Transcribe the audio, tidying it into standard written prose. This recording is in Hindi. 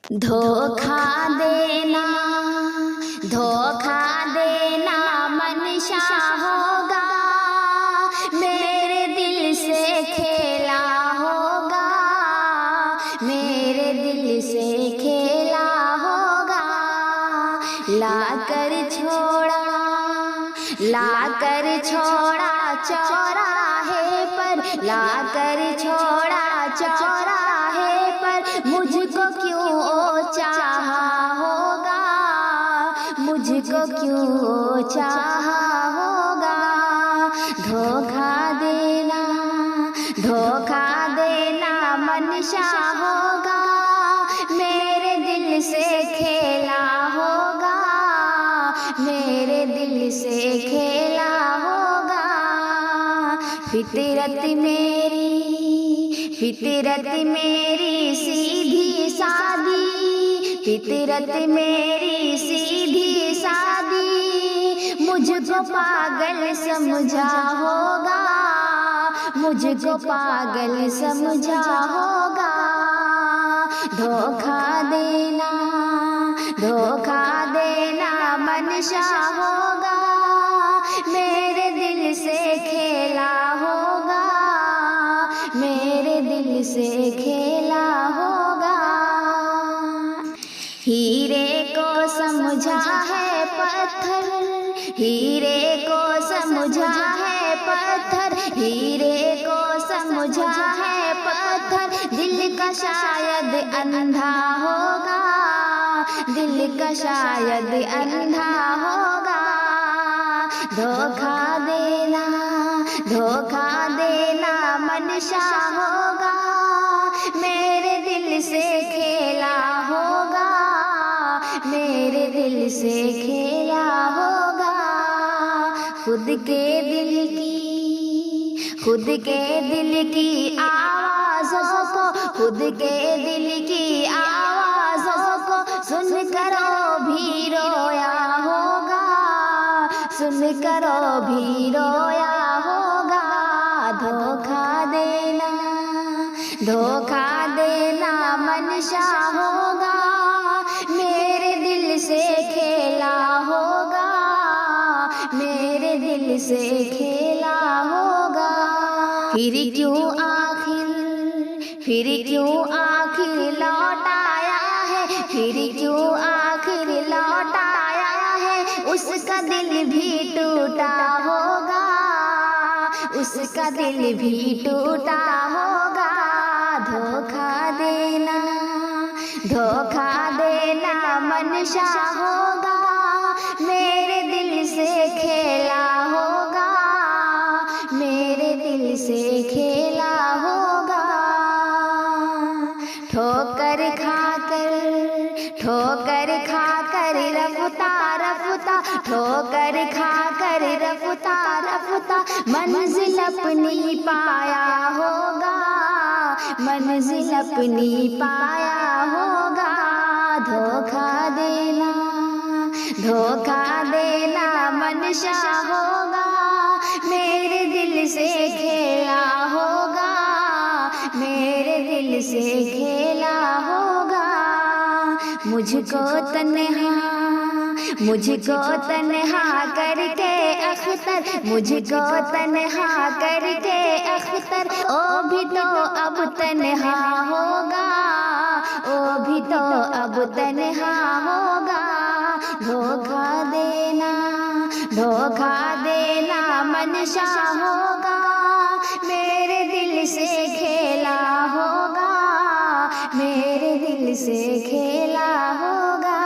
धोखा देना, धोखा देना मनशा होगा, मेरे दिल से खेला होगा, मेरे दिल से खेला होगा। लाकर छोड़ा, लाकर छोड़ा चौराहे पर, लाकर छोड़ा चौराहे पर, मुझको क्यों चाहा होगा, मुझको क्यों चाहा होगा। धोखा देना, धोखा देना मनशा होगा, मेरे दिल से खेला होगा, मेरे दिल से खेला होगा। फितरत मेरी, फितरत मेरी सीधी सादी, फितरत मेरी सीधी सादी, मुझको पागल समझा होगा, मुझको पागल समझा होगा। धोखा देना, धोखा देना मनशा होगा, मेरे दिल से खेला होगा, मेरे दिल से खेला होगा। हीरे को समझा है पत्थर, हीरे को समझा है पत्थर, हीरे को समझा है पत्थर, दिल का शायद अंधा होगा, दिल का शायद अंधा होगा। धोखा देना, धोखा देना मनशा होगा, मेरे दिल से खेला होगा, मेरे दिल से खेला होगा। खुद के दिल की, खुद के दिल की आवाज़ों को, खुद के दिल की आवाज़ों को सुन करो भी रोया होगा, सुन करो भी रोया होगा। धोखा देना, धोखा देना मनशा होगा, मेरे दिल से खेला होगा, मेरे दिल से खेला होगा। फिर क्यों आखिर, फिर क्यों आखिर लौट आया है, फिर क्यों आखिर लौट आया है, उसका दिल भी टूटा होगा, उसका दिल भी टूटा होगा। धोखा देना, धोखा देना मनशा होगा, मेरे दिल से खेला होगा, मेरे दिल से खेला होगा। ठोकर खाकर, ठोकर खाकर रफ्ता रफ्ता, ठोकर खाकर रफ्ता रफ्ता, मंजिल अपनी पाया होगा, मंजिल अपनी पाया होगा। धोखा देना, धोखा देना मनशा होगा, मेरे दिल से खेला होगा, मेरे दिल से खेला होगा। मुझको तन्हा, मुझको तन्हा करके अख्तर, मुझको तन्हा करके अख्तर, ओ भी तो अब तन्हा होगा, ओ भी तो अब तन्हा होगा। धोखा देना, धोखा देना मनशा होगा, मेरे दिल से खेला होगा, मेरे दिल से खेला होगा।